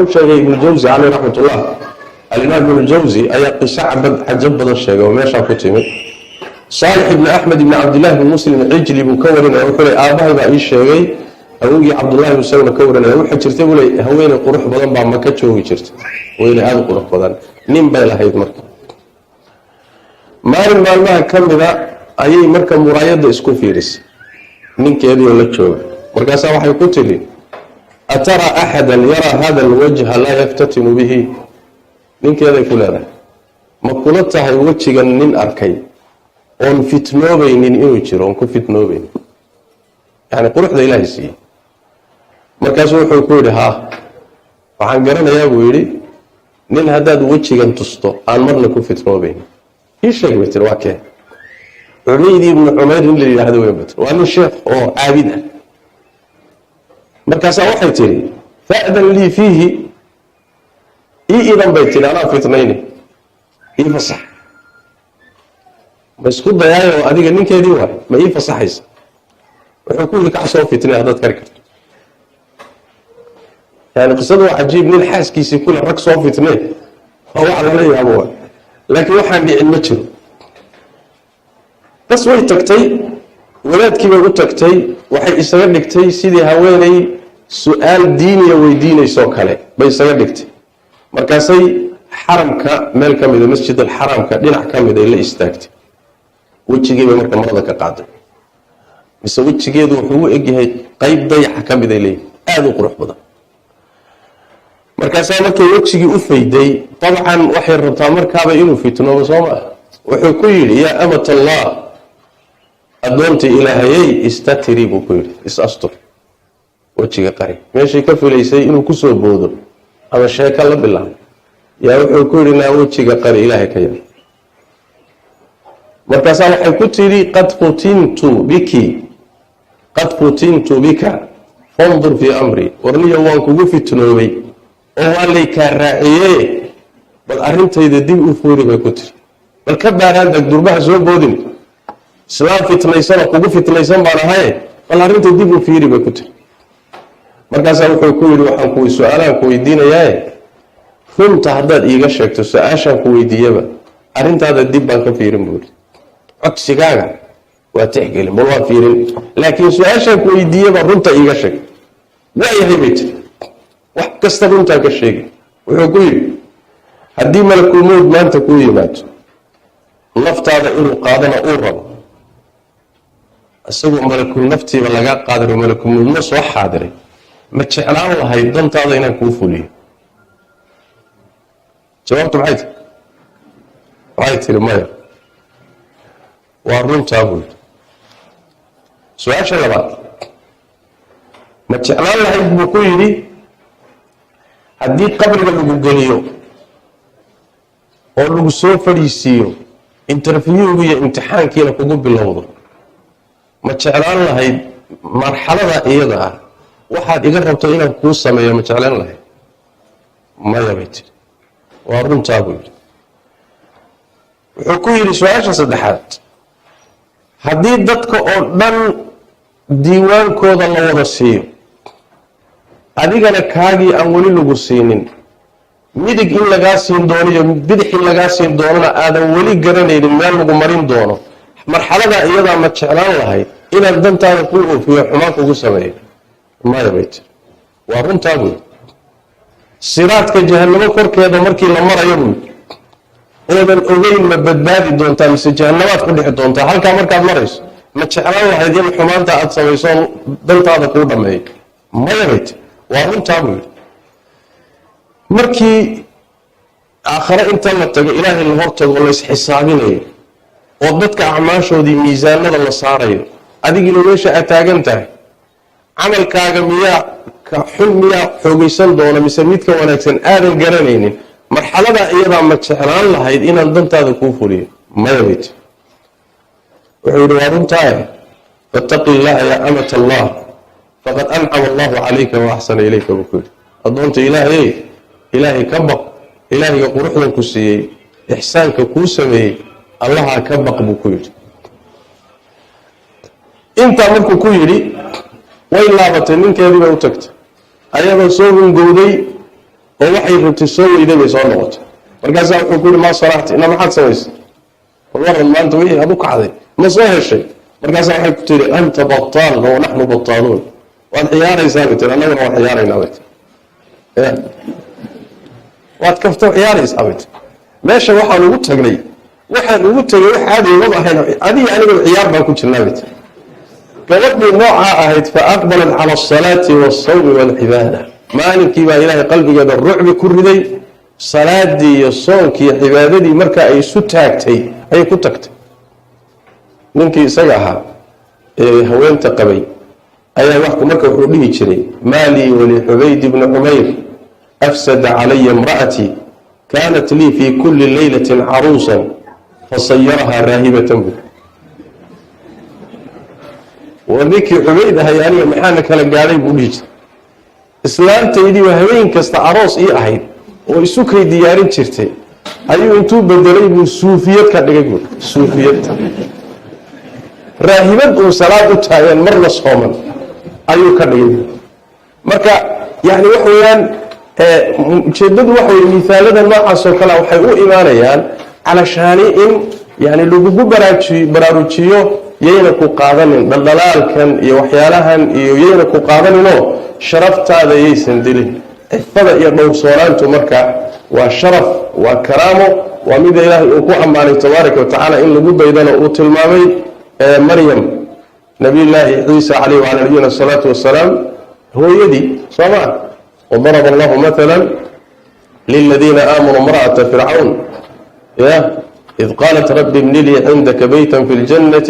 وحوشة ابن الجوزي عليه رحمة الله الإمام ابن الجوزي أي قصة عجب بدر الشيء وماشى كتير صالح بن أحمد بن عبد الله بن مسلم العجلي مكورنا وحول آباه بأي شيء أوجي عبد الله بن سونا كورنا وحول شرته ولا هوين قروح بدن بعد ما كتشوي شرته وين هذا قروح بدن نيم بيلا هيد مركب ما كم ذا أي مركب مرايد إسكو فيرس من كذي ولا تشوي مركب سواء يقتلي أترى أحدا يرى هذا الوجه لا يفتتن به من كذا يقول هذا ما قلتها وجهك من أركي on fitnoobayn inuu jiro on ku fitnoobayn yani quruxda ilaahay siiyey markaasuu wuxuu ku yidhi haa waxaan garanayaa buu yidhi nin haddaad wejigan tusto aan marna ku fitnoobayn ii sheeg bay tiri waa kee cubayd ibnu cumayr in la yidhaahdo wey bay tiri waa nin sheekh oo caabid ah markaasaa waxay tiri fa'dan lii fiihi ii idan bay tiri anaa fitnayni ii fasax بس خد يا أديك إنك هذي واحد ما ينفع صحيح وحكون لك عصا فتنة هذا تكرك يعني قصده عجيب من الحاس كيس يكون الرقص فتنة هو على ليه أبوه لكن واحد بيعمله بس وين تكتي ولاد كيما قلت تكتي وحي يستغل تكتي سيدي هواني سؤال ديني ويديني يسوق عليه بيستغل تكتي مركزي حرمك مالك من المسجد الحرام كدين أحكام إذا إلا استاكتي وجهي marka marada ka qaaday mise wajigeedu wuxuu eegyahay qayb dayax ka mid ah aad u qurux badan markaas markii wajigii u fayday tabcan waxay rabtaa markaaba inuu fitnoobo Soomaa wuxuu ku yiri ya amat Allah adoonta ilaahayay istatiri buu ku yiri isastur wajiga qari meeshii ka filaysay inuu ku soo boodo ama sheeka la bilaabo yaa wuxuu ku yiri na wajiga qari ilaahay ka yar markaasaa waxay ku tiri qad futintu bika fandur fi amri warniya waan kugu fitnoobay oo waan lay ka raaciyay bal arintayda dib u fuuri bay ku tiri bal ka baaraan durbaha soo boodin islaam fitnaysan kugu fitnaysan baan ahay bal arintayda dib u fiiri bay ku tiri markaasaa wuxuu ku yiri waxaan ku su'aalaan ku weydiinayaa runta haddaad iiga sheegto su'aashaan ku weydiiyaba arintaada dib baan ka fiirin buuri عكسكاغا وتحكي المروه فيرين لكن سؤالك ويديه برنت ايغا شيء لا يهمت wax kasta runta ka sheegay wuxuu ku yiri hadii malakul mawd maanta ku yimaado naftaada inuu qaadana uu rabo asagoo malakul naftiiba laga qaadaro malakul mawd ma soo xaadiray ma jeclaan lahay dantaada inaan ku fuliyo jawaabtu maxay tiri maya وارنتا بول سؤال شلبات ما جعلان لها ابن كويري هدي قبر لغو غليو oo lagu soo fariisiyo interview iyo imtixaankiina kugu bilowdo ma jeclaan lahayd marxalada iyada ah waxaad iga rabto inaan ku sameeyo ma jeclaan lahayd ma yaabit وارنتا بول wuxuu ku yiri su'aasha saddexaad haddii dadka oo dhan diiwaankooda la wada siiyo adigana kaagii aan weli lagu siinin midig in lagaa siin doono iyo bidix in lagaa siin doonana aadan weli garanaynin meel lagu marin doono marxalada iyadaa ma jeclaan lahayd inaad dantaada ku oofiyo xumaan kugu sameeyo maya bayt waa runtaa buy siraadka jahannamo korkeeda markii la marayo buy oodan ogeyn ma badbaadi doontaa mise jahannamaad ku dhixi doontaa halkaa markaad marayso ma jeclaan lahayd in xumaanta aad samayso dantaada kuu dhammeeyo maya bayt waa runtaa buy markii aakhare inta la tago ilaahay la hortago la isxisaabinayo oo dadka acmaashoodii miisaanada la saarayo adigina meesha aad taagan tahay camalkaaga miyaa ka xun miyaa xoogaysan doona mise midka wanaagsan aadan garanaynin marxalada iyada ma jeclaan lahayd inaan dantaada kuu fuliyo maya bayt wuxuu yidhi waa runtaa fattaqi illaha ya amata allah faqad ancama allahu calayka wa axsana ilayka buu ku yidhi addoonta ilaahay ka baq ilaahayga quruxdan ku siiyey ixsaanka kuu sameeyey allaha ka baq buu ku yidhi intaa markuu ku yidhi way laabatay ninkeedii bay u tagtay ayadoo soo hungowday ووحي رتسوي إذا بيصور نغط والقاسة وكل ما صلاحت إنما حد سويس والله ما أنت ويه أبوك عظيم ما صوه الشيء والقاسة وحي كتير أنت بطال ونحن بطالون والحياري ثابت أنا أقول حياري نويت واتكفتوا حياري ثابت ماشي وحا لو تغلي وحا لو تغلي عادي وضع هنا عادي يعني العيار ما كنت نابت فوقت نوعها أهد فأقبلت على الصلاة والصوم والعبادة مالك با إلهي قلبي قد الرعب كردي صلاة دي الصوم كي عبادة دي مركا أي ستاكتي أي كتكت منك سيعها هوين تقبي أي وقت مركا وحوليه جري مالي ولحبيد بن عمير أفسد علي امرأتي كانت لي في كل ليلة عروسا فصيرها راهبة به وذيك عبيد هيانية محانك لقالي بوليج إسلام تيدي وهوين كست عروس إيه أهيد ويسوكي ديارين تشرتي أيو انتو بدلي بالسوفيات كان يقول سوفيات راهبة وصلاة تايان مرة صوما أيو كان يقول مركا يعني وحويان جدد وحوي مثالنا ما حصل كلا وحيو إيمانيان علشان إن يعني لو بيجو براروتشيو يينكو قادنين دلالكن iyo waxyaalahan iyo yeeynaku qaadanino sharaftaada yeesan dilin ifada iyo dhowrsoonaantu marka waa sharaf waa karaamo waa mid Ilaahay uu ku amaanay tabaaraka wa taala in lagu daydano uu tilmaamay Maryam nabiyullaahi Isa alayhi wa alayhi salatu wassalam hooyadii sama وضرب الله مثلا للذين آمنوا امرأة فرعون إذ قالت رب ابن لي عندك بيتا في الجنة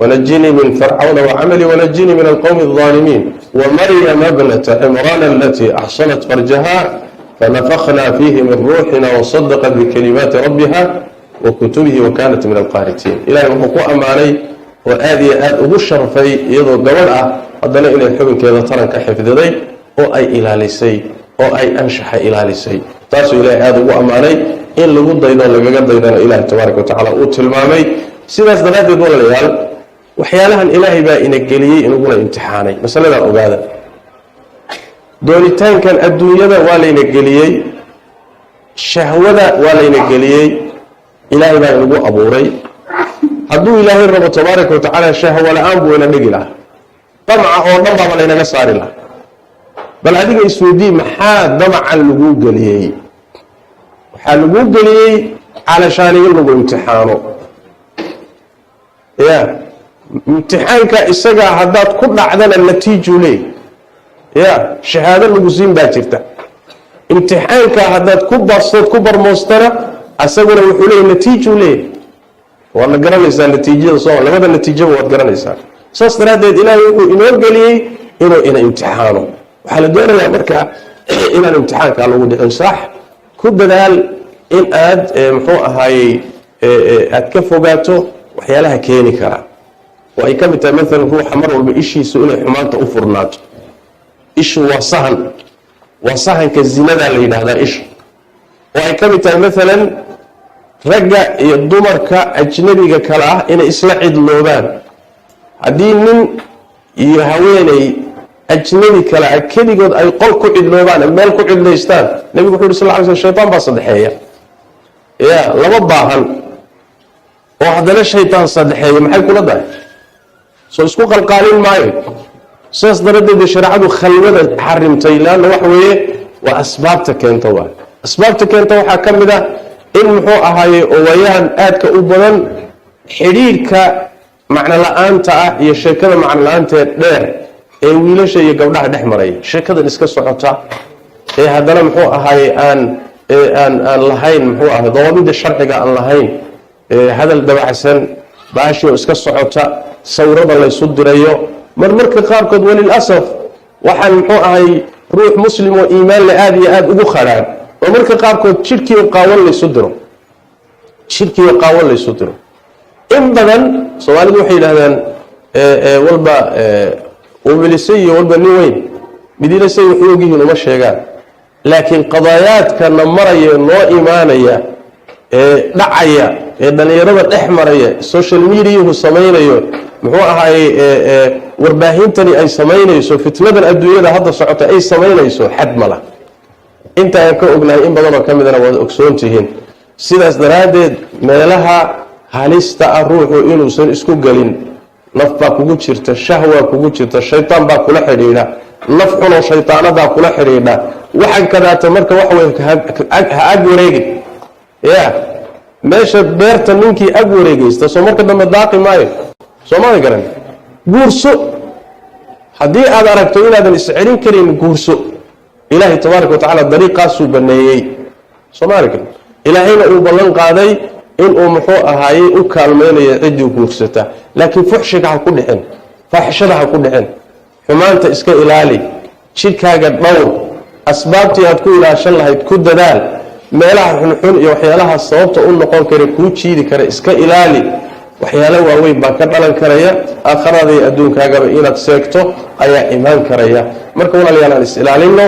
ونجني من فرعون وعملي ونجني من القوم الظالمين ومريم ابنة عمران التي أحصنت فرجها فنفخنا فيه من روحنا وصدقت بكلمات ربها وكتبه وكانت من القانتين إلهي وحقوق أماني وآذي أبشر في يضو قولها أدنا إلى الحبن كذا ترك حفظ ذي وأي إلى لسي وأي أنشح إلى لسي تاسو إلهي هذا أماني إن لغو ديدان لغا ديدان إلهي تبارك وتعالى وتلمامي سيداس دلاد يقول ليال وحيالها الإلهي با إنقليي إنقول امتحاني مثلا أقادا دونيتان كان الدنيا دا ولا إنقليي الشهوة دا ولا إنقليي إلهي با إنقول أبوري هدو إلهي الرب تبارك وتعالى الشهوة لآن بو إنقلها طمع أو نمبا ولا إنقصار الله بل هذه السودي محا ضمعا لغو قليي waxaa lagu geliyay علشان يلغوا امتحانه يا امتحانك isaga hadaad ku dhacdana natiijo leey يا shahaado lagu siin baa jirta imtixaanka hadaad ku baasad ku barmoostana asaguna wuxuu leeyahay natiijo leey wala garanaysaa natiijada soo labada natiijo waad garanaysaa saas daraadeed ilaahay wuxuu inoo geliyay inuu ina imtixaano waxa la doonayaa marka inaan imtixaanka lagu dhicin sax ku dadaal in aad muxuu ahaayay aad ka fogaato waxyaalaha keeni kara oo ay ka mid tahay mesela ruuxa mar walba ishiisu inay xumaanta u furnaato ishu waa sahanka zinada la yiraahdaa ishu oo ay ka mid tahay mesela ragga iyo dumarka ajnabiga kala ah inay isla cidloobaan haddii nin iyo haweenay ajnabi kala ah keligood ay qol ku cidloobaan meel ku cidlaystaan nabigu wuxuu sallallahu alayhi wasallam shaytaan baa sadeexeeya يا لما باهن وحدنا الشيطان صدحي maxay kula dahay soo isku qalqaalin maayo saas daradeed sharaacadu khalwada xarimtay laana wax weeye waa asbaabta keenta waxa kamid ah in muxuu ahaayay owayahan aadka u badan xiriirka macna la'aanta ah iyo sheekada macna la'aanta dheer ee wiilasha iyo gabdhaha dhex maray sheekadan iska socota ee hadana muxuu ahaayay aan lahayn muxuu ahaa dawaabida sharciga aan lahayn hadal dabacsan baasho iska socota sawirada la isu dirayo marmarka qaarkood walil asaf waxaan muxuu ahay ruux muslim oo iimaan la aad iyo aad ugu kharaan marmarka qaarkood jirkiisa qaawan la isu diro in badan Soomaalidu waxay yiraahdaan walba وبلسي والبنوين بدي سي وحوجه وما شيغان لكن قضايات كان مريا نو ايمانيا دعيا دليرada dhaxmaraya social media uu sameeyo muxuu ahaay warbaahintani ay sameeyayso fitnadan adduunyada hadda socota ay sameeyayso xad mala انت كأغنى إن بدنا كمدنا وأكسونتهن سيداس درادد ميلها هاليستا الروح إنو سن اسكو قلين نفبا كوغو جيرتا الشهوة كوغو جيرتا الشيطان با كولا خريدا نفعنا شيطان با كولا خريدا waxan kada tamarka wax weyn ag wareegay ya meesha beerta ninkii ag wareegaysta soo marka dambe daaqi maayo Soomaali garan guurso hadii aad aragto inaadan iscelin karin guurso Ilaahay tabaaraka wa taala dariiqaas uu baneeyay Soomaali garan Ilaahayna uu ballan qaaday in uu muxuu ahaayay u kaalmeynayo cidii guursata laakiin fuxshiga ku dhixin faaxishada ku dhixin xumaanta iska ilaali shirkaaga dhowr asbaabtii aad ku ilaashan lahayd ku dadaal meelaha xun iyo waxyaalaha sababta u noqon kara ku jiidi kara iska ilaali waxyaalaha waaweyn baa ka dhalan karaya aakhirada iyo adduunkaaga inaad seegto ayaa iimaan karaya marka walaalayaal is ilaalino